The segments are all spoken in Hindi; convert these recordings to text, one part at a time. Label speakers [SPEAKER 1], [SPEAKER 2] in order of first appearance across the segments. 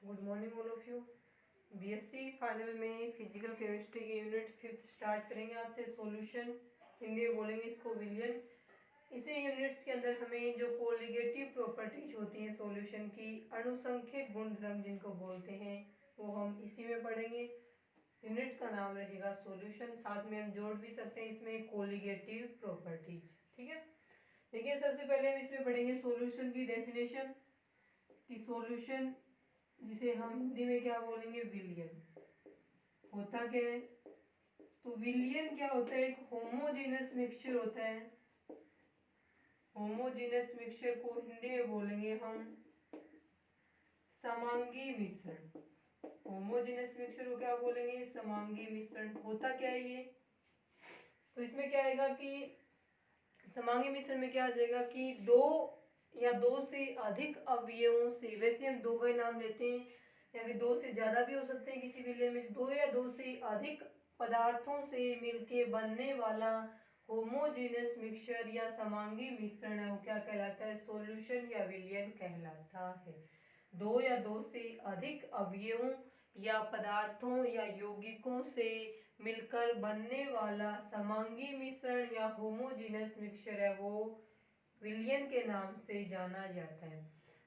[SPEAKER 1] Good morning all of you. BSc final में फिजिकल केमिस्ट्री की यूनिट 5 स्टार्ट करेंगे आज से। सॉल्यूशन हिंदी में बोलेंगे इसको विलियन। इसी यूनिट्स के अंदर हमें जो कोलिगेटिव प्रॉपर्टीज होती हैं सॉल्यूशन की, अणुसंख्यक गुणधर्म जिनको बोलते हैं, वो हम इसी में पढ़ेंगे। यूनिट का नाम रहेगा सॉल्यूशन, साथ में हम जोड़ भी सकते हैं इसमें कोलिगेटिव प्रॉपर्टीज। ठीक है, देखिए सबसे पहले हम इसमें पढ़ेंगे सॉल्यूशन की डेफिनेशन कि सॉल्यूशन, जिसे हम हिंदी में क्या बोलेंगे, विलियन, होता क्या है। तो विलियन क्या होता है, एक होमोजेनस मिक्सचर होता है। होमोजेनस मिक्सचर को हिंदी में बोलेंगे हम समांगी मिश्रण। होमोजेनस मिक्सचर को क्या बोलेंगे, समांगी मिश्रण। होता क्या है ये, तो इसमें क्या आएगा कि समांगी मिश्रण में क्या आ जाएगा कि दो या दो से अधिक अवयवों से, वैसे हम दो का ही नाम लेते हैं या फिर दो से ज्यादा भी हो सकते हैं किसी विलियन में, दो या दो से अधिक पदार्थों से मिलके बनने वाला होमोजेनस मिक्सचर या समांगी मिश्रण है, वो क्या कहलाता है, सॉल्यूशन या विलियन कहलाता है। दो या दो से अधिक अवयवों या पदार्थों या यौगिकों से मिलकर बनने वाला समांगी मिश्रण या होमोजेनस मिक्सचर है, वो विलियन के नाम से जाना जाता है।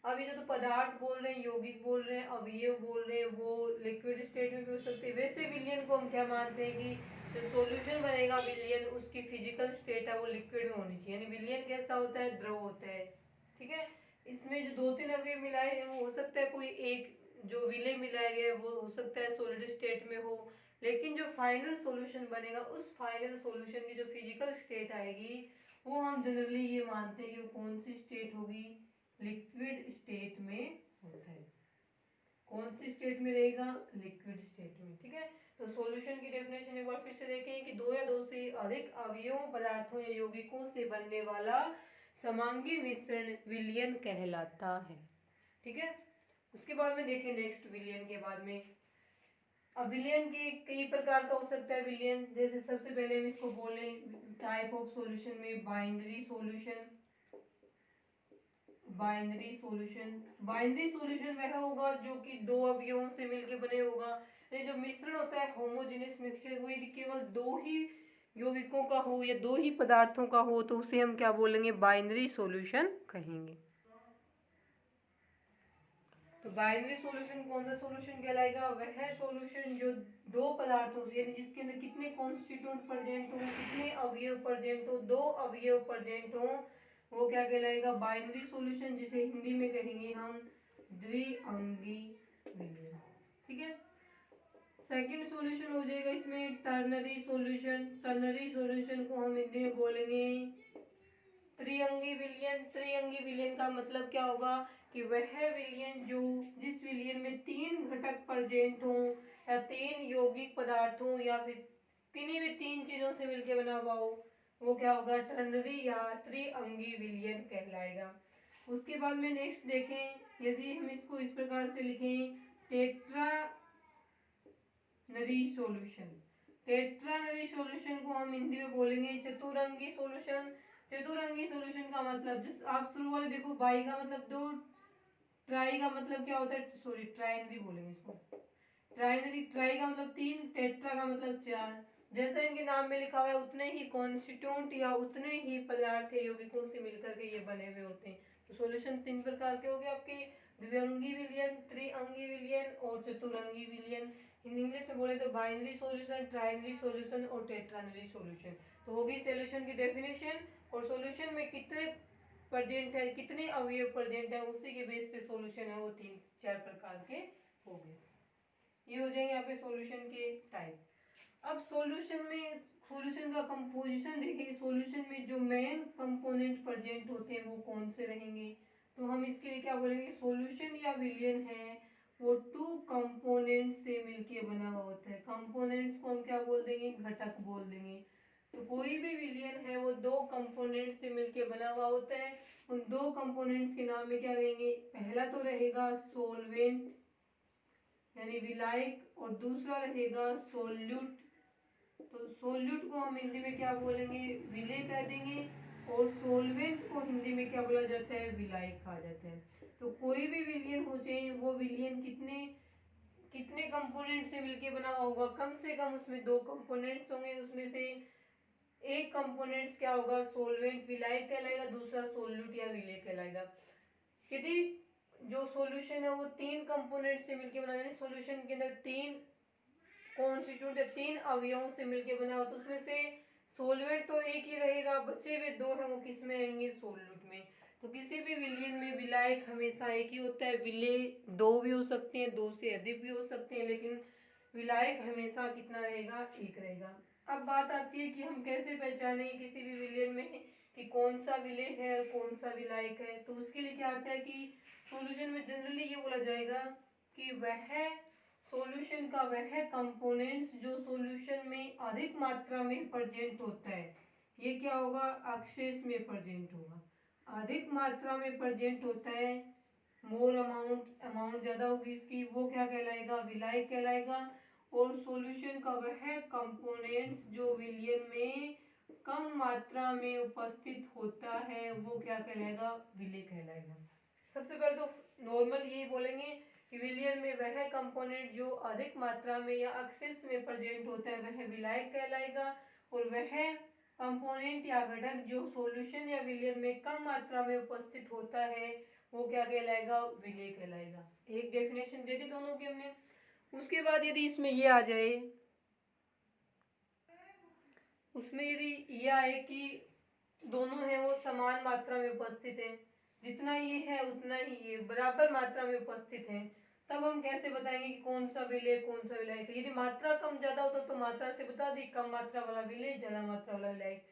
[SPEAKER 1] अब ये जो पदार्थ बोल रहे हैं, यौगिक बोल रहे हैं, अवयव बोल रहे हैं, वो लिक्विड स्टेट में भी हो सकते हैं। वैसे विलियन को हम क्या मानते हैं कि जो सॉल्यूशन बनेगा विलियन, उसकी फिजिकल स्टेट है वो लिक्विड में होनी चाहिए। यानी विलियन कैसा होता है, द्रव होता है। ठीक है, इसमें जो दो तीन अवयव मिलाए हैं वो हो सकता है कोई एक जो विलय मिलाया गया है वो हो सकता है सॉलिड स्टेट में हो, लेकिन जो फाइनल सॉल्यूशन बनेगा उस फाइनल सॉल्यूशन की जो फिजिकल स्टेट आएगी वो हम जनरली ये मानते हैं कि वो कौन सी स्टेट होगी, लिक्विड स्टेट में होता है। कौन सी स्टेट में रहेगा, लिक्विड स्टेट में। ठीक है, तो सॉल्यूशन की डेफिनेशन एक बार फिर से देखें कि दो या दो से अधिक अवयवों, पदार्थों या यौगिकों से बनने वाला समांगी मिश्रण विलियन कहलाता है। ठीक है, उसके बाद में देखें नेक्स्ट विलियन के बाद में। अब विलियन के कई प्रकार का हो सकता है विलियन, जैसे सबसे पहले हम इसको बोले टाइप ऑफ सॉल्यूशन में binary solution. Binary solution, binary solution वह होगा जो कि दो अवयवों से मिलकर बने होगा। ये जो मिश्रण होता है होमोजेनियस मिक्सचर, वो यदि केवल दो ही यौगिकों का हो या दो ही पदार्थों का हो तो उसे हम क्या बोलेंगे, बाइनरी सॉल्यूशन कहेंगे। तो बाइनरी सॉल्यूशन कौन सा सॉल्यूशन कहलाएगा, वह सॉल्यूशन जो दो पदार्थों से, यानी जिसके अंदर कितने कॉन्स्टिट्यूंट प्रेजेंट हो, कितने अवयव प्रेजेंट हो, दो अवयव प्रेजेंट हो, वो क्या कहलाएगा, बाइनरी सॉल्यूशन, जिसे हिंदी में कहेंगे हम द्विअंगी विलयन। ठीक है, सेकंड सॉल्यूशन हो जाएगा इसमें टर्नरी सॉल्यूशन। टर्नरी सॉल्यूशन को हम हिंदी में बोलेंगे त्रिअंगी विलयन। त्रिअंगी विलयन का मतलब क्या होगा कि वह विलयन जो, जिस विलयन में तीन घटक प्रेजेंट हो या तीन यौगिक पदार्थ हो या फिर किन्हीं भी तीन चीजों से मिलकर बना हुआ हो, वो क्या होगा, टर्नरी या त्रिअंगी विलयन कहलाएगा। उसके बाद में नेक्स्ट देखें, यदि हम इसको इस प्रकार से लिखें टेट्रानरी सॉल्यूशन। टेट्रानरी सॉल्यूशन को हम हिंदी में बोलेंगे चतुरंगी सॉल्यूशन। चतुरंगी सॉल्यूशन का मतलब, जिस आप शुरू वाले देखो, बाई का मतलब दो, ट्राई का मतलब क्या होता है, सॉरी ट्राइनरी बोलेंगे इसको, ट्राइनरी, ट्राई का मतलब तीन, टेट्रा का मतलब चार। जैसा इनके नाम में लिखा हुआ है उतने ही कॉन्स्टिट्यूंट या उतने ही पदार्थ यौगिकों से मिलकर के ये बने हुए होते हैं। तो सॉल्यूशन तीन प्रकार के हो गए आपके, द्विअंगी विलयन, त्रिअंगी विलयन और चतुरंगी विलयन। इन इंग्लिश में बोले तो बाइनरी सॉल्यूशन, ट्राइनरी सॉल्यूशन और टेट्रानरी सॉल्यूशन। तो होगी सॉल्यूशन की डेफिनेशन, और सॉल्यूशन में कितने प्रेजेंट है, कितने अवयव प्रेजेंट है, उसी के बेस पे सॉल्यूशन है वो तीन चार प्रकार के हो गए। ये हो जाएंगे यहाँ पे सॉल्यूशन के टाइप। अब सॉल्यूशन में, सॉल्यूशन का कंपोजिशन देखेंगे, सॉल्यूशन में जो मेन कंपोनेंट प्रेजेंट होते हैं वो कौन से रहेंगे। तो हम इसके लिए क्या बोलेंगे, सॉल्यूशन या विलयन है वो टू कंपोनेंट से मिलके बना हुआ होता है। कंपोनेंट्स को हम क्या बोल देंगे, घटक बोल देंगे। तो कोई भी विलयन है वो दो कंपोनेंट से मिलके बना हुआ होता है। उन दो कंपोनेंट्स के नाम में क्या रहेंगे, पहला तो रहेगा सोलवेंट यानी विलायक, और दूसरा रहेगा सोल्यूट। तो सोल्यूट को हम हिंदी में क्या बोलेंगे, विलेय कह देंगे, और सोलवेंट को हिंदी में क्या बोला जाता है, विलायक कहा जाता है। तो कोई भी विलयन हो जाए, वो विलयन कितने कितने कंपोनेंट से मिलके बना होगा, कम से कम उसमें दो कंपोनेंट्स होंगे, उसमें से एक कंपोनेंट्स क्या होगा, सोलवेंट विलायक कहलाएगा, दूसरा सोल्यूट या विलेय कहलाएगा। यदि जो सॉल्यूशन है वो तीन कंपोनेंट से मिलके बना, यानी सॉल्यूशन के अंदर तीन कॉन्स्टिट्यूंट है, तीन अवयवों से मिलके बना हो, तो उसमें से सोलवेंट तो एक ही रहेगा, बचे हुए दो हैं वो किस में आएंगे, सोल्यूट में। तो किसी भी विलयन में विलायक हमेशा एक ही होता है, विलेय दो भी हो सकते हैं, दो से अधिक भी हो सकते हैं, लेकिन विलायक हमेशा कितना रहेगा, एक रहेगा। अब बात आती है कि हम कैसे पहचाने किसी भी विलयन में कि कौन सा विलेय है और कौन सा विलायक है। तो उसके लिए क्या आता है कि सॉल्यूशन में जनरली ये बोला जाएगा कि वह सॉल्यूशन का वह कंपोनेंट्स जो सॉल्यूशन में अधिक मात्रा में प्रेजेंट होता है, ये क्या होगा, अक्षेष में प्रेजेंट होगा, अधिक मात्रा में प्रेजेंट होता है, मोर अमाउंट ज्यादा होगी इसकी, वो क्या कहलाएगा, विलायक कहलाएगा। और सॉल्यूशन का वह कंपोनेंट्स जो विलयन में कम मात्रा में उपस्थित होता है, वो क्या कहलाएगा, विलेय कहलाएगा। सबसे पहले तो नॉर्मल यही बोलेंगे कि विलयन में वह कंपोनेंट जो अधिक मात्रा में या अक्सेस में प्रेजेंट होता है वह विलायक कहलाएगा, और वह कंपोनेंट या घटक जो सॉल्यूशन या विलयन में कम मात्रा में उपस्थित होता है वो क्या कहलाएगा, विलेय कहलाएगा। एक डेफिनेशन दे दी दोनों की हमने। उसके बाद यदि इसमें ये आ जाए, उसमें यदि ये आए कि दोनों हैं वो समान मात्रा में उपस्थित हैं, जितना ये है उतना ही ये बराबर मात्रा में उपस्थित हैं, तब हम कैसे बताएंगे कि कौन सा विलेय कौन सा विलायक। यदि मात्रा कम ज्यादा होता तो मात्रा से बता दी, कम मात्रा वाला विलेय, ज्यादा मात्रा वाला विलायक।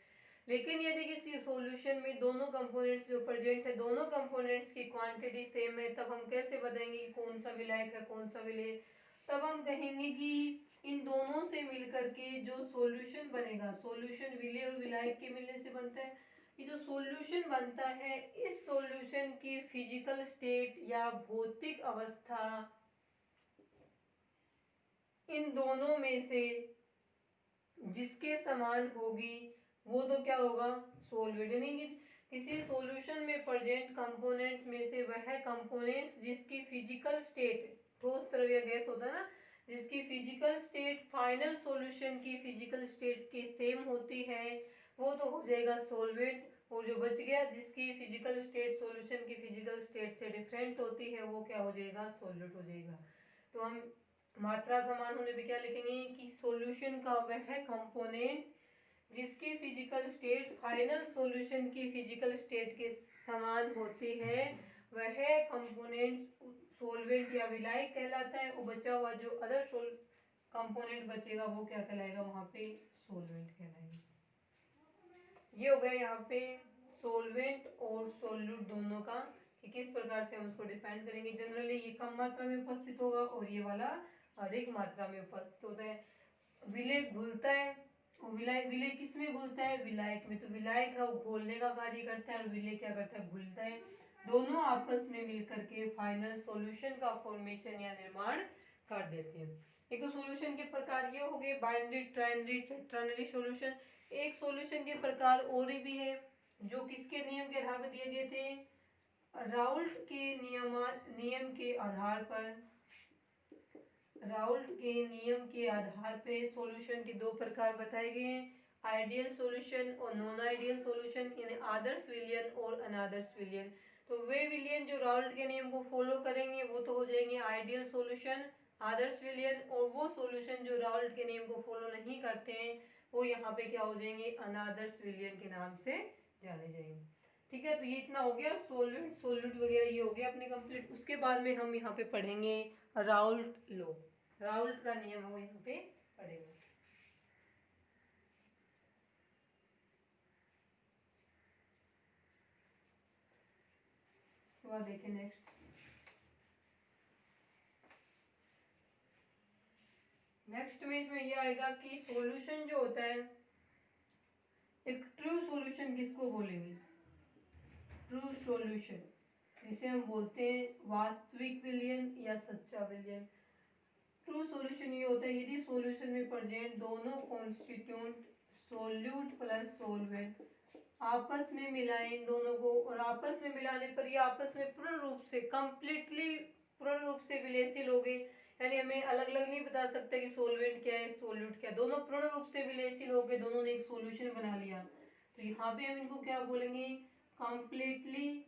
[SPEAKER 1] लेकिन यदि किसी सॉल्यूशन में दोनों कंपोनेंट्स जो प्रेजेंट है, दोनों कंपोनेंट्स की क्वांटिटी सेम है, तब हम कैसे बताएंगे कि कौन सा विलायक है कौन सा विलेय। तब हम कहेंगे कि इन दोनों से मिलकर के जो सॉल्यूशन बनेगा, सॉल्यूशन विलेय और विलायक के मिलने से बनता है। ये जो सॉल्यूशन बनता है, इस सॉल्यूशन की फिजिकल स्टेट या भौतिक अवस्था इन दोनों में से जिसके समान होगी वो तो क्या होगा, सॉल्वेंट। यानी कि किसी सॉल्यूशन में प्रेजेंट कंपोनेंट में से वह कंपोनेंट्स जिसकी फिजिकल स्टेट, ठोस द्रव्य गैस होता है ना, जिसकी फिजिकल स्टेट फाइनल सॉल्यूशन की फिजिकल स्टेट के सेम होती है, वो तो हो जाएगा सॉल्वेंट। और जो बच गया जिसकी फिजिकल स्टेट सॉल्यूशन की फिजिकल स्टेट से डिफरेंट होती है, वो क्या हो जाएगा, सॉल्यूट हो जाएगा। तो हम मात्रा समान होने पे क्या लिखेंगे कि सॉल्यूशन का वह कंपोनेंट जिसकी फिजिकल स्टेट फाइनल सॉल्यूशन की फिजिकल स्टेट के समान होती है, वह कंपोनेंट सॉल्वेंट या विलायक कहलाता है। और बचा हुआ जो अदर कंपोनेंट बचेगा वो क्या कहलाएगा, वहां पे सॉल्वेंट कहलाएगा। ये हो गया यहाँ पे सॉल्वेंट और सॉल्यूट दोनों का कि किस प्रकार से हम उसको डिफाइन करेंगे। जनरली ये कम मात्रा में उपस्थित होगा और ये वाला अधिक मात्रा में उपस्थित होता है। विलेय घुलता है, और विलेय किस में घुलता है, विलायक में। तो विलायक है वो घोलने का कार्य करता है और विलेय क्या करता है, घुलता है। दोनों आपस में मिलकर के फाइनल सॉल्यूशन का फॉर्मेशन या निर्माण कर देते हैं। एक तो सॉल्यूशन के प्रकार ये हो गए, बाइनरी, ट्राइनरी, टेट्रानरी सॉल्यूशन। एक सॉल्यूशन के प्रकार और भी है जो किसके नियम के आधार पर दिए गए थे, राउल्ट के नियम के आधार पर। राउल्ट के नियम के आधार पे सॉल्यूशन के दो प्रकार बताए गए हैं, आइडियल सॉल्यूशन और नॉन आइडियल सॉल्यूशन, यानी आदर्श विलयन और अनादर्श विलयन। तो वे विलयन जो राउल्ट के नियम को फॉलो करेंगे वो तो हो जाएंगे आइडियल सॉल्यूशन, आदर्श विलयन। और वो सॉल्यूशन जो राउल्ट के नियम को फॉलो नहीं करते हैं वो यहाँ पे क्या हो जाएंगे, अनादर्श विलयन के नाम से जाने जाएंगे। ठीक है, तो ये इतना हो गया, सोल्वेंट सोल्यूट वगैरह ये हो गया अपने कंप्लीट। उसके बाद में हम यहाँ पे पढ़ेंगे राउल्ट लॉ, राउल्ट का नियम वो यहाँ पे पढ़ेंगे। तो देखें नेक्स्ट, नेक्स्ट में इसमें ये आएगा कि सॉल्यूशन जो होता है, एक ट्रू सॉल्यूशन किसको बोलेंगे, ट्रू सॉल्यूशन, जिसे हम बोलते हैं वास्तविक विलयन या सच्चा विलयन। ट्रू सॉल्यूशन ये होता है यदि सॉल्यूशन में प्रेजेंट दोनों कॉन्स्टिट्यूएंट सोल्यूट प्लस सोलवेंट आपस में मिलाएं इन दोनों को, और आपस में मिलाने पर ये आपस में पूर्ण रूप से कंप्लीटली पूर्ण रूप से विलेयशील हो गए। यानी हमें अलग अलग नहीं बता सकते कि सोलवेंट क्या है सोल्यूट क्या, दोनों पूर्ण रूप से विलेयशील हो गए, दोनों ने एक सॉल्यूशन बना लिया। तो यहाँ पे हम इनको क्या बोलेंगे, कंप्लीटली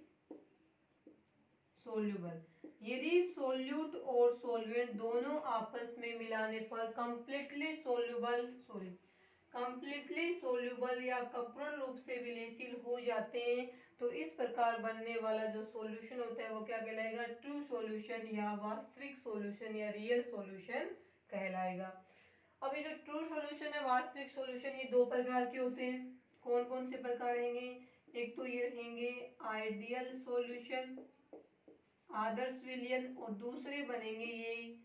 [SPEAKER 1] सोल्यूबल। यदि सोल्यूट और सोलवेंट दोनों आपस में मिलाने पर कंप्लीटली सोल्यूबल या पूर्ण रूप से विलेयशील हो जाते हैं, तो इस प्रकार बनने वाला जो सॉल्यूशन होता है वो क्या कहलाएगा, ट्रू सॉल्यूशन या वास्तविक सॉल्यूशन या रियल सॉल्यूशन कहलाएगा। अब ये जो ट्रू सॉल्यूशन है वास्तविक सॉल्यूशन, ये दो प्रकार के होते हैं। कौन कौन से प्रकार रहेंगे, एक तो ये रहेंगे आइडियल सॉल्यूशन, आदर्श विलयन, और दूसरे बनेंगे ये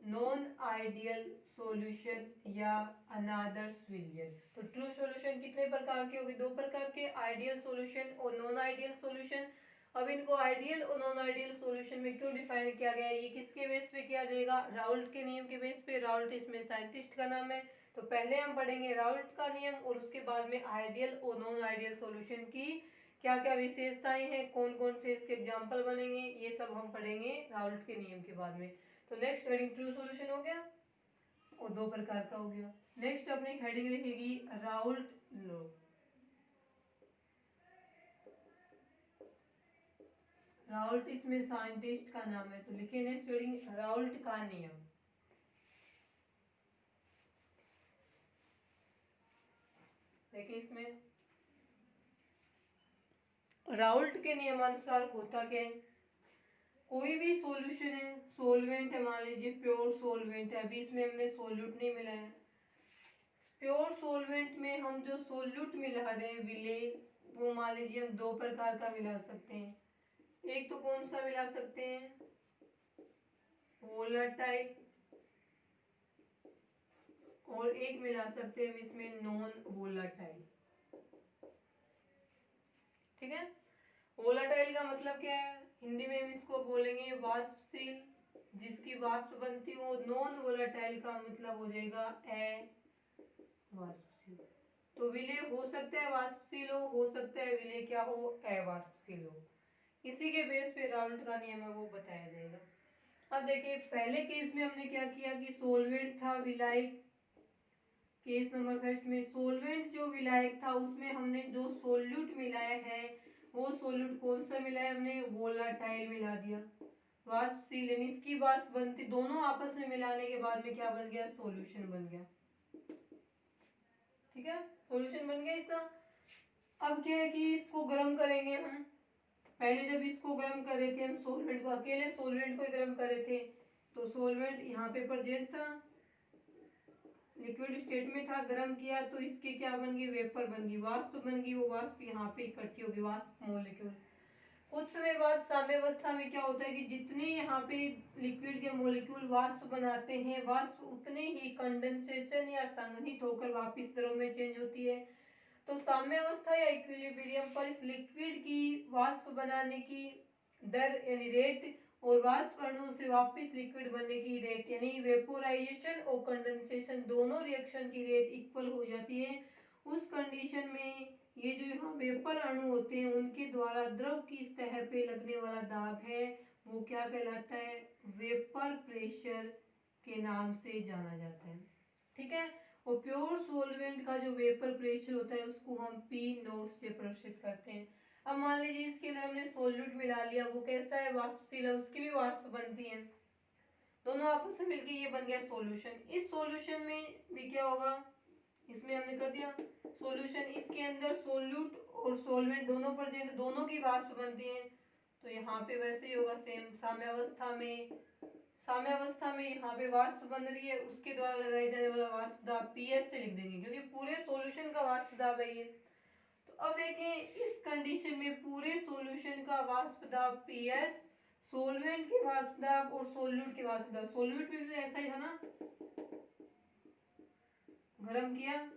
[SPEAKER 1] नॉन आइडियल सॉल्यूशन या अनादर्श विलयन। तो ट्रू सॉल्यूशन कितने प्रकार के होंगे, दो प्रकार के, आइडियल सॉल्यूशन और नॉन आइडियल सॉल्यूशन। अब इनको आइडियल और नॉन आइडियल सॉल्यूशन में क्यों डिफाइन किया गया है, ये किसके बेस पे किया जाएगा, राउल्ट के नियम के बेस पे। राउल्ट इसमें साइंटिस्ट का नाम है। तो पहले हम पढ़ेंगे राउल्ट का नियम, और उसके बाद में आइडियल और नॉन आइडियल सॉल्यूशन की क्या क्या विशेषताएं हैं, कौन कौन से इसके एग्जाम्पल बनेंगे, ये सब हम पढ़ेंगे राउल्ट के नियम के बाद में। तो नेक्स्ट हेडिंग ट्रू सॉल्यूशन हो गया और दो प्रकार का हो गया। नेक्स्ट अपनी हेडिंग रहेगी राउल्ट लॉ। राउल्ट इसमें साइंटिस्ट का नाम है, तो लिखिए नेक्स्ट हेडिंग राउल्ट का नियम। देखिए इसमें राउल्ट के नियमानुसार होता क्या है, कोई भी सॉल्यूशन है, सोलवेंट है, मान लीजिए प्योर सोलवेंट है, अभी इसमें हमने सोल्यूट नहीं मिला है। प्योर सोलवेंट में हम जो सोल्यूट मिला रहे हैं विलेय, वो मान लीजिए हम दो प्रकार का मिला सकते हैं। एक तो कौन सा मिला सकते हैं, वोलेटाइल, और एक मिला सकते हैं इसमें नॉन वोलेटाइल। ठीक है, वोलेटाइल का मतलब क्या है, हिंदी में हम इसको बोलेंगे वाष्पशील, जिसकी वाष्प बनती हो। नॉन वोलेटाइल का मतलब हो जाएगा अवाष्पशील। तो विलेय हो सकता है वाष्पशील हो सकता है विलेय क्या हो, अवाष्पशील हो। इसी के बेस पे राउल्ट का नियम है वो बताया जाएगा। अब देखिए पहले केस में हमने क्या किया कि सोलवेंट था विलायक, केस नंबर फर्स्ट में सोलवेंट जो विलायक था उसमें हमने जो सोल्यूट मिलाया है वो सोल्यूट कौन सा मिलाया, हमने वोलाटाइल मिला दिया, वाष्पशील, यानी इसकी वाष्प बनती, दोनों आपस में मिलाने के बाद में क्या बन गया, सॉल्यूशन बन गया। ठीक है, सॉल्यूशन बन गया इसका। अब क्या है कि इसको गर्म करेंगे हम, पहले जब इसको गर्म कर रहे थे हम सोलवेंट को, अकेले सोलवेंट को गर्म कर रहे थे, तो सोलवेंट यहाँ पे प्रेजेंट था, लिक्विड स्टेट में था, गर्म किया तो इसके क्या बन गई, वेपर बन गई, वाष्प बन गई। वो वाष्प यहाँ पे इकट्ठी होगी, वाष्प मॉलिक्यूल। कुछ समय बाद साम्यावस्था में क्या होता है कि जितने यहाँ पे लिक्विड के मॉलिक्यूल वाष्प बनाते हैं, वाष्प उतने ही कंडेंसेशन या संघनित होकर वापस द्रव में चेंज होती है। तो साम्यावस्था या इक्विलिब्रियम पर इस लिक्विड की वाष्प बनाने की दर यानी रेट, और वाष्प अणु से वापस लिक्विड बनने की रेट यानी वेपोराइजेशन और कंडेंसेशन दोनों रिएक्शन की रेट इक्वल हो जाती है। उस कंडीशन में ये जो यहाँ वेपर अणु होते हैं उनके द्वारा द्रव की सतह पे लगने वाला दाब है वो क्या कहलाता है, वेपर प्रेशर के नाम से जाना जाता है। ठीक है, और प्योर सोलवेंट का जो वेपर प्रेशर होता है उसको हम पी नोट से प्रदर्शित करते हैं। अब मान लीजिए इसके अंदर हमने सोल्यूट मिला लिया, वो कैसा है, वाष्पशील है, उसकी भी वाष्प बनती है, दोनों आपस में मिलकर ये बन गया सॉल्यूशन। इस सॉल्यूशन में भी क्या होगा, इसमें हमने कर दिया सॉल्यूशन, इसके अंदर सोल्यूट और सोलवेंट दोनों प्रेजेंट, दोनों की वाष्प बनती है। तो यहाँ पे वैसे ही होगा सेम, साम्यावस्था में यहाँ पे वाष्प बन रही है, उसके द्वारा लगाए जाने वाला वाष्प दाब पीएस से लिख देंगे क्योंकि पूरे सॉल्यूशन का वाष्प दाब है ये। तो अब देखें इस कंडीशन में पूरे सॉल्यूशन का वाष्प दाब पीएस, सोलवेंट के वाष्प दाब और सोल्यूट के वाष्प दाब, सोल्यूट में भी ऐसा ही था ना, गर्म किया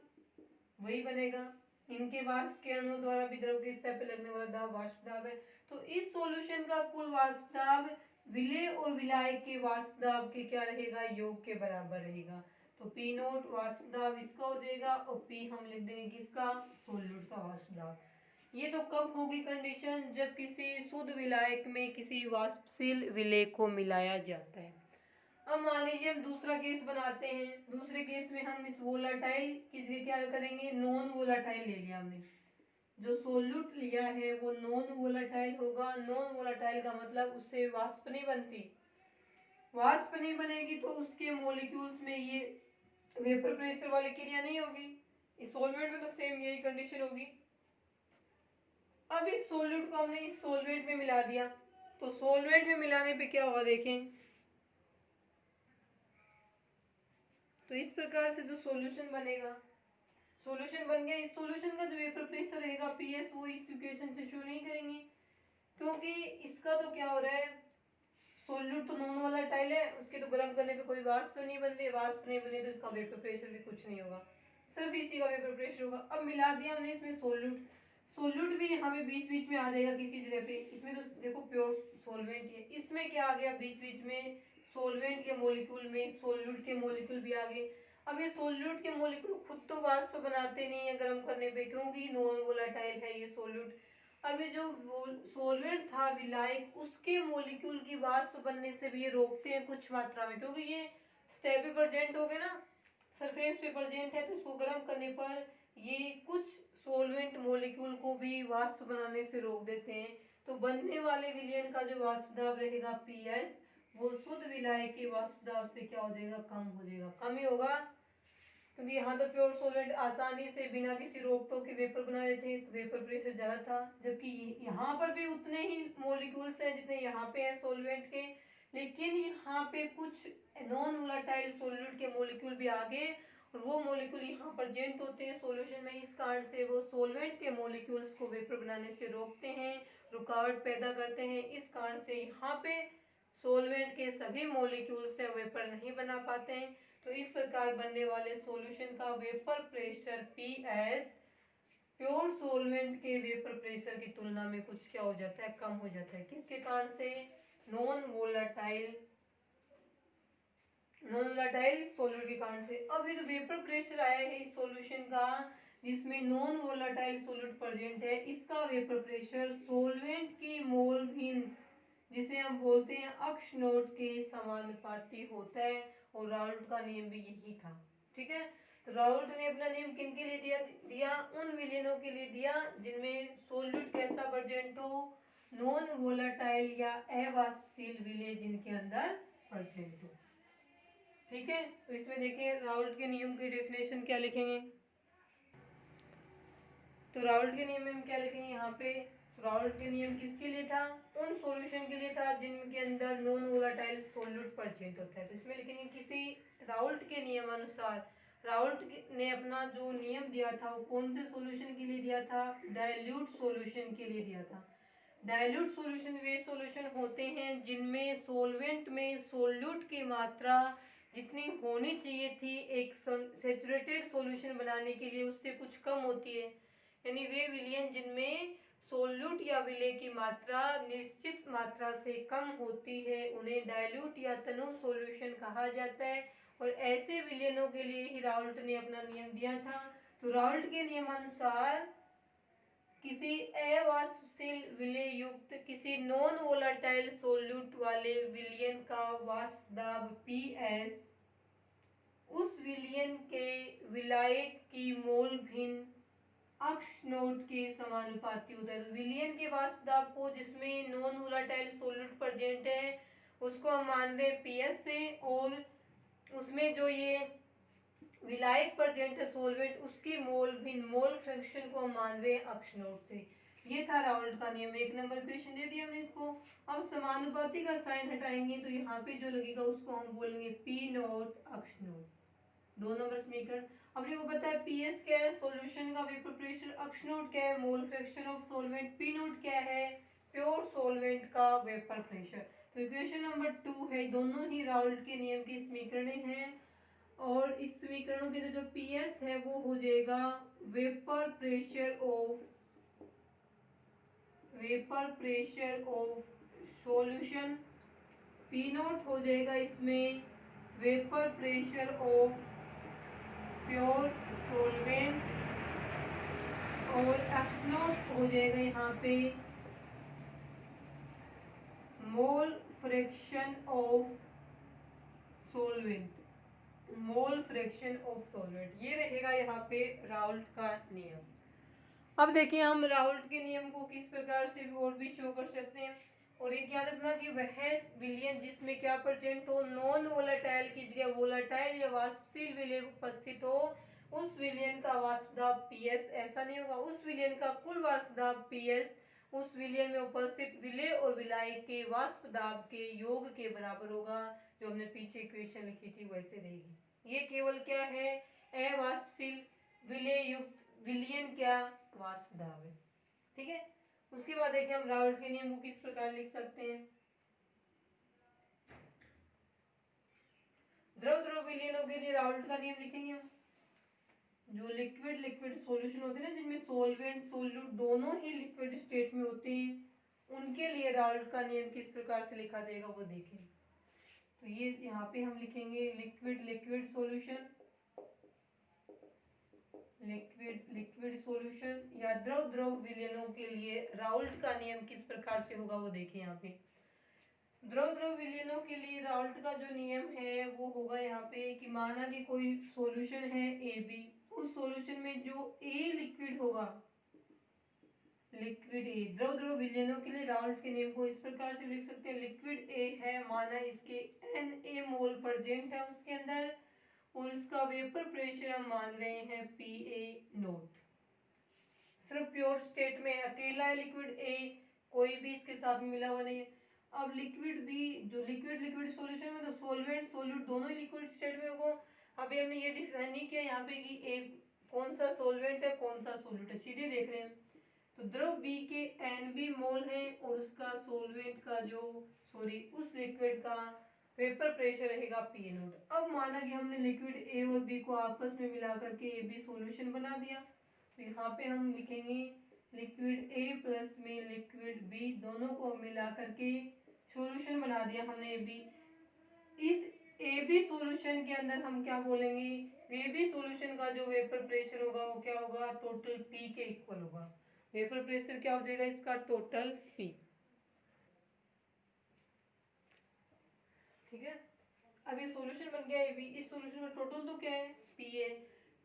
[SPEAKER 1] वही बनेगा, इनके वाष्प के अणुओं द्वारा भी द्रव की सतह पर लगने वाला दाब वाष्प दाब है। तो इस सॉल्यूशन का कुल वाष्प दाब विलेय और विलायक के वाष्प दाब के क्या रहेगा, योग के बराबर रहेगा। तो पी नोट वाष्प दाब इसका हो जाएगा और पी हम लिख देंगे किसका, सोल्यूट का वाष्प दाब। ये तो कब होगी कंडीशन, जब किसी शुद्ध विलायक में किसी वाष्पशील विलेय को मिलाया जाता है। अब मान लीजिए हम दूसरा केस बनाते हैं। दूसरे केस में हम इस वोलाटाइल किसके क्या करेंगे, नॉन वोलाटाइल ले लिया हमने, जो सोल्यूट लिया है वो नॉन वोलाटाइल होगा। नॉन वोलाटाइल का मतलब उससे वाष्प नहीं बनती, वाष्प नहीं बनेगी तो उसके मॉलिक्यूल्स में ये वेपर प्रेशर वाली क्रिया नहीं होगी। इस सॉल्वेंट में तो सेम यही कंडीशन होगी। अब इस सोल्यूट को हमने इस सॉल्वेंट में मिला दिया, तो सॉल्वेंट में मिलाने पे क्या होगा देखें, तो इस प्रकार से जो सॉल्यूशन बनेगा, सॉल्यूशन बन गया। इस सॉल्यूशन का जो वेपर प्रेशर रहेगा पीएस, वो इस इक्वेशन से शो नहीं करेंगे, क्योंकि इसका तो क्या हो रहा है, सोल्यूट तो नॉन वोलेटाइल है, उसके तो गर्म करने पे कोई वाष्प नहीं बन रही, वाष्प नहीं बने तो इसका वेपर प्रेशर भी कुछ नहीं होगा, सिर्फ इसी का वेपर प्रेशर होगा। अब मिला दिया हमने इसमें सोल्यूट, सोल्यूट भी हमें बीच बीच में आ जाएगा किसी जगह पे, इसमें तो देखो प्योर सोलवेंट है, इसमें क्या आ गया बीच बीच में सोलवेंट के मॉलिक्यूल में सोल्यूट के मॉलिक्यूल भी आ गए। अब ये सोल्यूट के मॉलिक्यूल खुद तो वाष्प बनाते नहीं है गर्म करने पे, क्योंकि नॉन वोलेटाइल है ये सोल्यूट। अब ये जो सोलवेंट था विलायक, उसके मॉलिक्यूल की वाष्प बनने से भी ये रोकते हैं कुछ मात्रा में, क्योंकि ये स्टेप पे प्रेजेंट हो गए ना, सरफेस पे प्रेजेंट है, तो इसको गर्म करने पर ये कुछ सोलवेंट मॉलिक्यूल को भी वाष्प बनाने से रोक देते हैं। तो बनने वाले विलयन का जो वाष्प दाब रहेगा पीएस, वो शुद्ध विलायक के वाष्प दाब से क्या हो जाएगा, कम हो जाएगा, कम ही होगा, क्योंकि यहाँ तो प्योर सॉल्वेंट आसानी से बिना किसी रोक टोक के वेपर बना लेते हैं, तो वेपर प्रेशर ज़्यादा था। जबकि यहाँ पर भी उतने ही मॉलिक्यूल्स हैं जितने यहाँ पे हैं सॉल्वेंट के, लेकिन यहाँ पे कुछ नॉन वोलेटाइल सॉल्यूट के मॉलिक्यूल भी आ गए, और वो मॉलिक्यूल यहाँ पर जेंट होते हैं सॉल्यूशन में, इस कारण से वो सॉल्वेंट के मॉलिक्यूल्स को वेपर बनाने से रोकते हैं, रुकावट पैदा करते हैं। इस कारण से यहाँ पे सॉल्वेंट के सभी मॉलिक्यूल्स से वेपर नहीं बना पाते हैं। तो इस प्रकार बनने वाले सॉल्यूशन का vapour pressure PS pure solvent के वेपर प्रेशर की तुलना में कुछ क्या हो जाता है, कम हो जाता है। किसके कारण से, नॉन वोलेटाइल सॉल्यूट के कारण से। अब ये जो वेपर प्रेशर आया है इस सॉल्यूशन का जिसमें नॉन वोलेटाइल सॉल्यूट प्रेजेंट है, इसका वेपर प्रेशर सॉल्वेंट की मोल भिन्न, जिसे हम बोलते हैं अक्ष नोट के समानुपाती होता है, और राउल्ट का नियम भी यही था। ठीक है, तो राउल्ट ने अपना नियम किन के लिए दिया उन विलयनों के लिए दिया जिनमें सोल्यूट कैसा प्रेजेंट हो, नॉन वोलेटाइल या अवाष्पशील विलय जिनके अंदर प्रेजेंट हो। ठीक है, तो इसमें देखिए राउल्ट के नियम की डेफिनेशन क्या लिखेंगे, तो राउल्ट के नियम में हम क्या लिखेंगे यहाँ पे, राउल्ट के नियम किसके लिए था, उन सॉल्यूशन के लिए था जिनके अंदर नॉन वोलेटाइल सॉल्यूट प्रेजेंट होता है। तो इसमें लिखेंगे किसी राउल्ट के नियमानुसार, राउल्ट ने अपना जो नियम दिया था वो कौन से सॉल्यूशन के लिए दिया था, डाइल्यूट सॉल्यूशन के लिए दिया था। डाइल्यूट सॉल्यूशन वे सॉल्यूशन होते हैं जिनमें सॉल्वेंट में सोल्यूट की मात्रा जितनी होनी चाहिए थी एक सैचुरेटेड सॉल्यूशन बनाने के लिए उससे कुछ कम होती है, यानी वे विलयन जिनमें सोल्यूट या विलय की मात्रा निश्चित मात्रा से कम होती है उन्हें डाइल्यूट या तनु सॉल्यूशन कहा जाता है, और ऐसे विलयनों के लिए ही राउल्ट ने अपना नियम दिया था। तो राउल्ट के नियमानुसार किसी अवाष्पशील विलय युक्त किसी नॉन वोलेटाइल सोल्यूट वाले विलयन का वाष्प दाब पीएस उस विलयन के विलायक की मोल भिन्न अक्ष नोट के समानुपाती होता है। तो विलयन के वाष्प दाब को जिसमें नॉन वोलेटाइल सोल्यूट प्रेजेंट है उसको हम मान रहे हैं पीएस से, और उसमें जो ये विलायक प्रेजेंट है सोलवेंट उसकी मोल भिन्न मोल फ्रैक्शन को हम मान रहे हैं अक्ष नोट से। ये था राउल्ट का नियम, एक नंबर क्वेश्चन दे दिया हमने इसको। अब समानुपाती का साइन हटाएंगे तो यहाँ पे जो लगेगा उसको हम बोलेंगे पी नोट अक्ष नोट, 2 नंबर समीकरण। अब देखो पता है पीएस क्या है, सॉल्यूशन का वेपर प्रेशर, अक्ष नोट क्या है, मोल fraction of solvent, P note क्या है, प्योर सॉल्वेंट का वेपर प्रेशर। तो इक्वेशन नंबर 2 है, दोनों ही राउल्ट के नियम की समीकरणें हैं, और इस समीकरणों के जो पीएस है वो हो जाएगा vapour pressure of solution, P note हो जाएगा इसमें vapour pressure of pure solvent, और एक्स नॉट हो जाएगा यहाँ पे मोल fraction of solvent. Mole fraction of solvent ये रहेगा यहाँ पे राउल्ट का नियम। अब देखिए हम राउल्ट के नियम को किस प्रकार से भी और भी शो कर सकते हैं। और एक याद रखना कि वह विलयन जिसमें क्या प्रेजेंट हो, नॉन वोलेटाइल की जगह वोलेटाइल या वाष्पशील विलय उपस्थित हो, उस विलयन का वाष्प दाब पीएस ऐसा नहीं होगा, उस विलयन का कुल वाष्प दाब पीएस उस विलयन में उपस्थित विलय और विलायक के वाष्प दाब के योग के बराबर होगा। जो हमने पीछे इक्वेशन लिखी थी वैसे रहेगी। ये केवल क्या है, अवाष्पशील विलय युक्त विलयन क्या वाष्प दाब है। ठीक है, उसके बाद देखिए हम राउल्ट के नियम को किस प्रकार लिख सकते हैं। द्रव द्रव विलयनों के लिए राउल्ट का नियम लिखेंगे हम। जो लिक्विड लिक्विड सॉल्यूशन होते हैं ना, जिनमें सॉल्वेंट सोल्यूट दोनों ही लिक्विड स्टेट में होते हैं, उनके लिए राउल्ट का नियम किस प्रकार से लिखा जाएगा वो देखें। तो ये यहाँ पे हम लिखेंगे liquid liquid solution, liquid liquid solution या द्रव द्रव विलयनों के लिए राउल्ट का नियम किस प्रकार से होगा वो देखें। यहाँ पे द्रव द्रव विलयनों के लिए राउल्ट का जो नियम है वो होगा यहाँ पे कि माना कि कोई सॉल्यूशन है ए बी, उस सॉल्यूशन में जो ए लिक्विड होगा, लिक्विड ए द्रव द्रव विलयनों के लिए राउल्ट के नियम को इस प्रकार से लिख सकते हैं। लिक्विड ए है, माना इसके Na मोल प्रेजेंट है उसके अंदर, और इसका वेपर प्रेशर हम मान रहे हैं Pa नोट। सिर्फ प्योर स्टेट में अकेला है लिक्विड ए, कोई भी इसके साथ में मिला हुआ नहीं है। अब लिक्विड भी जो लिक्विड लिक्विड सॉल्यूशन में तो सॉल्वेंट सोल्यूट दोनों ही लिक्विड स्टेट में होगा। अभी हमने ये डिफाइन नहीं किया यहाँ पे कि एक कौन सा सॉल्वेंट है कौन सा सोल्यूट है, सीधे देख रहे हैं। तो द्रव बी के Nb मोल है और उसका सॉल्वेंट का जो उस लिक्विड का वेपर प्रेशर रहेगा P नोट। अब माना कि हमने लिक्विड ए और बी को आपस में मिला करके ए बी सॉल्यूशन बना दिया, तो यहाँ पे हम लिखेंगे लिक्विड ए प्लस में लिक्विड बी दोनों को मिला करके सॉल्यूशन बना दिया हमने ए बी। इस ए बी सॉल्यूशन के अंदर हम क्या बोलेंगे, ए बी सॉल्यूशन का जो वेपर प्रेशर होगा वो क्या होगा, टोटल पी के इक्वल होगा। वेपर प्रेशर क्या हो जाएगा इसका, टोटल पी। ठीक है, अब ये सॉल्यूशन बन गया ए बी, इस सॉल्यूशन का टोटल तो क्या है पी है,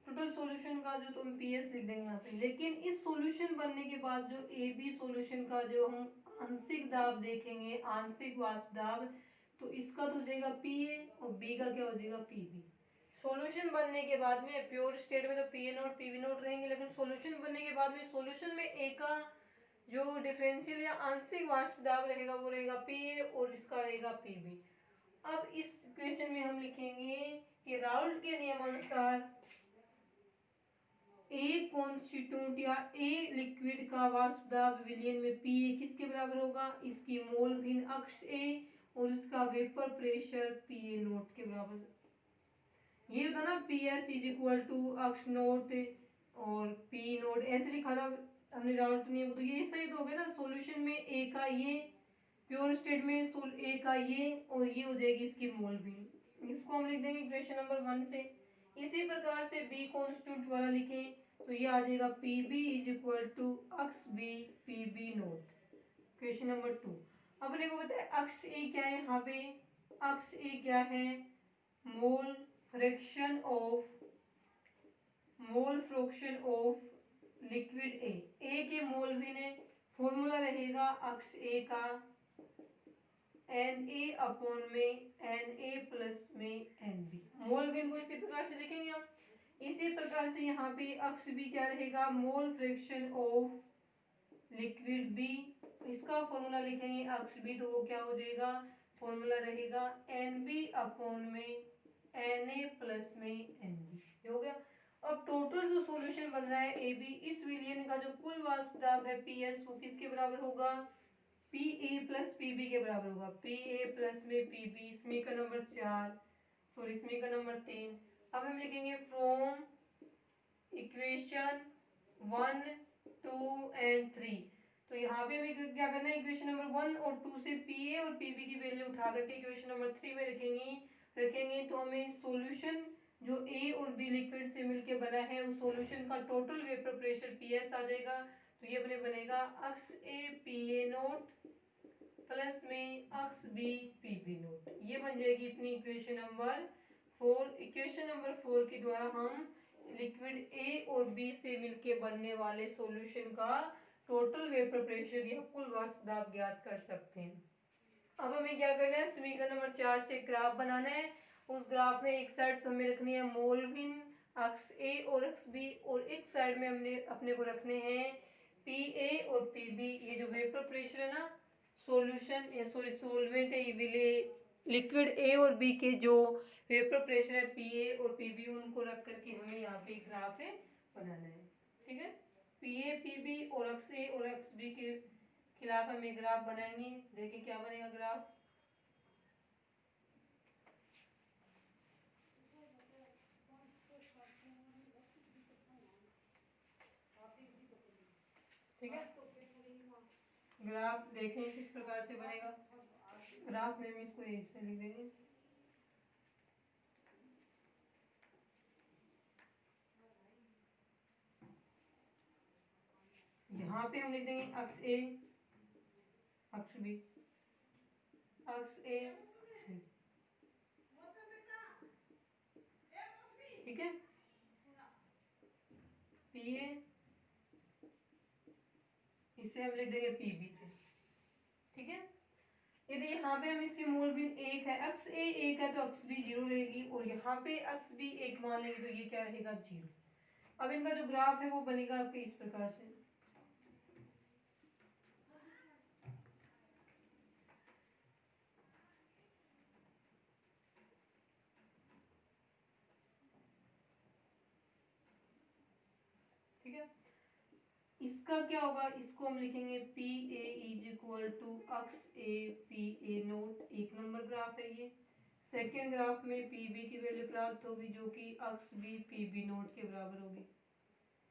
[SPEAKER 1] टोटल सॉल्यूशन का जो तुम पीएस लिख देंगे यहाँ पे। लेकिन इस सॉल्यूशन बनने के बाद जो ए बी सॉल्यूशन का जो हम आंशिक दाब देखेंगे, आंशिक वाष्प दाब, तो इसका तो हो जाएगा पी ए और बी का क्या हो जाएगा पी बी। सॉल्यूशन बनने के बाद में प्योर स्टेट में तो पी ए नोट पी बी नोट रहेंगे, लेकिन सॉल्यूशन बनने के बाद में सॉल्यूशन में ए का जो डिफरेंशियल या आंशिक वाष्प दाब रहेगा वो रहेगा पी ए और इसका रहेगा पी बी। अब इस क्वेश्चन में हम लिखेंगे कि राउल्ट के नियमानुसार ए कॉन्स्टिट्यूट या ए लिक्विड का वाष्प दाब विलयन में पी ए किसके बराबर होगा, इसकी मोल भिन्न अक्ष ए और उसका वेपर प्रेशर पी ए नोट के बराबर। ये होता ना P S is equal to x nought और पी नोट ऐसे लिखा था हमने राउल्ट नियम, तो ये सही तो हो गया ना। सॉल्यूशन में ए का ये, प्योर स्टेट में ए का ये और ये हो जाएगी इसकी मोल भी, इसको हम लिख देंगे इक्वेशन नंबर 1 से। इसी प्रकार से बी कॉन्स्टिट्यूट वाला लिखें तो ये आ जाएगा P B is equal to x B P B nought, question number 2। अब अपने को बताए अक्स ए क्या है, यहाँ पे अक्स ए क्या है, मोल फ्रैक्शन ऑफ लिक्विड ए के मोल भी ने फॉर्मूला रहेगा अक्स ए का Na अपॉन में Na प्लस में Nb। मोल बिन को इसी प्रकार से लिखेंगे हम। इसी प्रकार से यहाँ पे अक्स बी क्या रहेगा, mole fraction of liquid B, इसका फॉर्मूला लिखेंगे अक्स बी, तो वो क्या हो जाएगा, फॉर्मूला रहेगा Nb अपॉन में Na प्लस में Nb। हो गया। अब टोटल जो सॉल्यूशन बन रहा है ए बी, इस विलयन का जो कुल वाष्प दाब है पी एस वो किसके बराबर होगा, P A plus P B के बराबर होगा। पी ए प्लस में पी बी, समीकरण नंबर 4, सॉरी समीकरण नंबर 3। अब हम लिखेंगे फ्रॉम इक्वेशन 1, 2 एंड 3। तो यहाँ पे हमें क्या करना है, इक्वेशन नंबर 1 और 2 से पी ए और पी बी की वैल्यू उठा करके इक्वेशन नंबर 3 में रखेंगे तो हमें सॉल्यूशन जो ए और बी लिक्विड से मिलके बना है उस सॉल्यूशन का टोटल वेपर प्रेशर पीएस आ जाएगा। तो ये अपने बनेगा x A P A naught plus में x B P B naught. ये बन जाएगी अपनी इक्वेशन नंबर 4। इक्वेशन नंबर 4 के द्वारा हम लिक्विड ए और बी से मिलके बनने वाले सॉल्यूशन का टोटल वेपर प्रेशर या कुल वाष्प दाब ज्ञात कर सकते हैं। अब हमें क्या करना है, समीकरण नंबर 4 से ग्राफ बनाना है। उस ग्राफ में एक साइड तो हमें रखनी है मोलविन अक्स ए और अक्स बी, और एक साइड में हमने अपने को रखने हैं पी ए और पी बी। ये जो वेपर प्रेशर है ना, सॉल्यूशन सॉरी सॉल्वेंट है, ये लिक्विड ए और बी के जो वेपर प्रेशर है पी ए और पी बी, उनको रख करके हमें यहाँ पे ग्राफ बनाना है। ठीक है, पी ए पी बी और अक्स ए और अक्स बी के खिलाफ हम एक ग्राफ बनाएंगे। देखिए क्या बनेगा ग्राफ। ठीक है, ग्राफ देखें किस प्रकार से बनेगा। ग्राफ में हम इसको ऐसे लिख देंगे, यहाँ पे हम लिख देंगे अक्स ए अक्स बी, अक्स ए ठीक है, पी ए इसे हम लिख देंगे पी बी से। ठीक है, यदि यहाँ पे हम इसके मूल बिन एक है, अक्स ए एक है तो अक्स बी 0 रहेगी, और यहाँ पे अक्स बी एक मान लेंगे तो ये क्या रहेगा 0। अब इनका जो ग्राफ है वो बनेगा आपके इस प्रकार से। ठीक है, इसका क्या होगा, इसको हम लिखेंगे P A is equal to x A P A nought, एक नंबर ग्राफ है ये। सेकेंड ग्राफ में पी बी की वैल्यू प्राप्त होगी जो कि x B P B nought के बराबर होगी।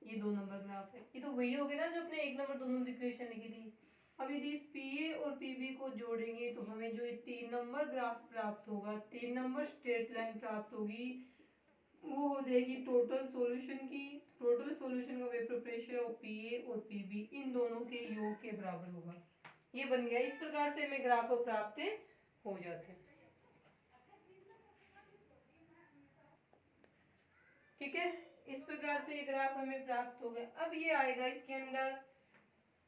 [SPEAKER 1] ये 2 नंबर ग्राफ है। ये तो वही हो गया ना जो अपने 1 नंबर 2 नंबर इक्वेशन लिखी थी। अब यदि इस पी ए और पी बी को जोड़ेंगे तो हमें जो ये 3 नंबर ग्राफ प्राप्त होगा, 3 नंबर स्ट्रेट लाइन प्राप्त होगी, वो हो जाएगी टोटल सॉल्यूशन की। टोटल सॉल्यूशन का वेपर प्रेशर और पी ए और पी बी इन दोनों के योग के बराबर होगा। ये बन गया। इस प्रकार से हमें ग्राफ प्राप्त हो जाते हैं। ठीक है, इस प्रकार से ये ग्राफ हमें प्राप्त हो गया। अब ये आएगा इसके अंदर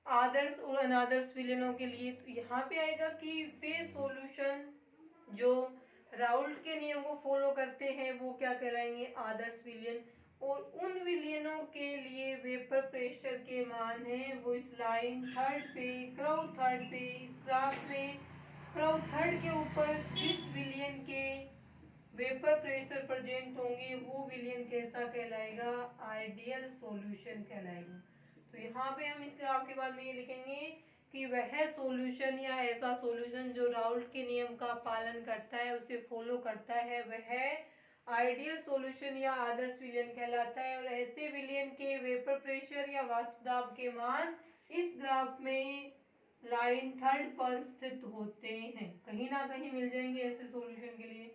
[SPEAKER 1] आदर्श और अनादर्श विलयनों के लिए। तो यहाँ पे आएगा कि वे सॉल्यूशन जो राउल्ट के नियम को फॉलो करते हैं वो क्या कहलाएंगे, आदर्श विलयन। और उन विलयनों के लिए वेपर प्रेशर के मान है वो इस लाइन थर्ड पे, क्रव थर्ड पे, इस ग्राफ में क्रव थर्ड के ऊपर जिस विलयन के वेपर प्रेशर प्रेजेंट होंगे वो विलयन कैसा कहलाएगा, आइडियल सॉल्यूशन कहलाएगा। तो यहाँ पे हम इस ग्राफ के बाद में ये लिखेंगे कि वह सॉल्यूशन या ऐसा सॉल्यूशन जो राउल्ट के नियम का पालन करता है, उसे फॉलो करता है, वह आइडियल सॉल्यूशन या आदर्श विलयन कहलाता है। और ऐसे विलयन के वेपर प्रेशर या वाष्प दाब के मान इस ग्राफ में लाइन थर्ड पर स्थित होते हैं, कहीं ना कहीं मिल जाएंगे ऐसे सॉल्यूशन के लिए।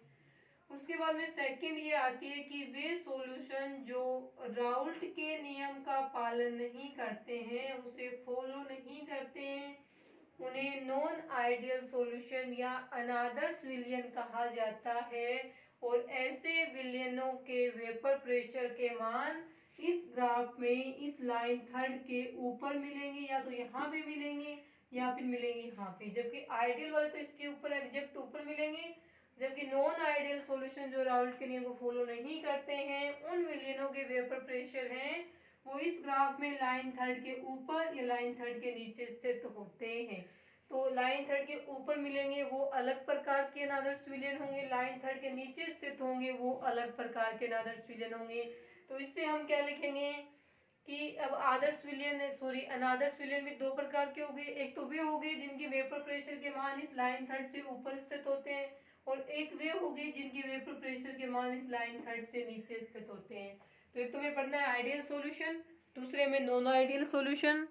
[SPEAKER 1] उसके बाद में सेकंड ये आती है कि वे सॉल्यूशन जो राउल्ट के नियम का पालन नहीं करते हैं, उसे फॉलो नहीं करते हैं, उन्हें नॉन आइडियल सॉल्यूशन या अनादर्श विलयन कहा जाता है। और ऐसे विलयनों के वेपर प्रेशर के मान इस ग्राफ में इस लाइन थर्ड के ऊपर मिलेंगे, या तो यहाँ पे मिलेंगे या फिर मिलेंगे यहाँ पे। जबकि आइडियल वाले तो इसके ऊपर एग्जैक्ट ऊपर मिलेंगे, जबकि नॉन आइडियल सॉल्यूशन जो राउल्ट के नियम को फॉलो नहीं करते हैं, उन विलयनों के वेपर प्रेशर हैं वो इस ग्राफ में लाइन थर्ड के ऊपर या लाइन थर्ड के नीचे स्थित होते हैं। तो लाइन थर्ड के ऊपर मिलेंगे वो अलग प्रकार के अनादर्श विलयन होंगे, लाइन थर्ड के नीचे स्थित होंगे वो अलग प्रकार के अनादर्श विलयन होंगे। तो इससे हम क्या लिखेंगे कि अब आदर्श विलयन सॉरी अनादर्श विलयन भी 2 प्रकार के हो गए। एक तो वे हो गए जिनके वेपर प्रेशर के मान इस लाइन थर्ड से ऊपर स्थित होते हैं, और एक वे हो गई जिनके वेपर प्रेशर के मान इस लाइन थर्ड से नीचे स्थित होते हैं। तो एक तो हमें पढ़ना है आइडियल सॉल्यूशन, दूसरे में नॉन आइडियल सॉल्यूशन,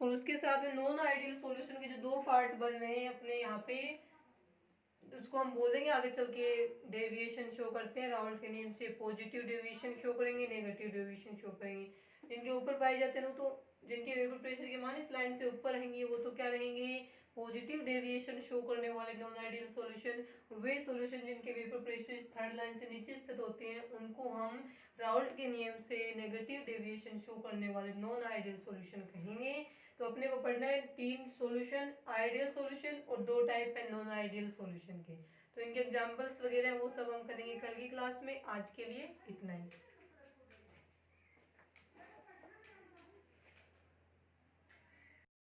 [SPEAKER 1] और उसके साथ में नॉन आइडियल सॉल्यूशन के जो 2 पार्ट बन रहे हैं अपने यहाँ पे उसको हम बोलेंगे आगे चल के डेविएशन शो करते हैं राउल्ट के नियम से, पॉजिटिव डेविएशन शो करेंगे, नेगेटिव डेविएशन शो करेंगे। जिनके ऊपर पाए जाते हैं तो जिनके वेपर प्रेशर के मान इस लाइन से ऊपर रहेंगे वो तो क्या रहेंगे, पॉजिटिव डेविएशन शो करने वाले नॉन आइडियल सॉल्यूशन। वे सॉल्यूशन जिनके वेपर प्रेशर थर्ड लाइन से नीचे स्थित होते हैं उनको हम राउल्ट के नियम से नेगेटिव डेविएशन शो करने वाले नॉन आइडियल सॉल्यूशन कहेंगे। तो अपने को पढ़ना है 3 सॉल्यूशन, आइडियल सॉल्यूशन और 2 टाइप है नॉन आइडियल सॉल्यूशन के। तो इनके एग्जांपल्स वगैरह वो सब हम करेंगे कल की क्लास में। आज के लिए इतना ही।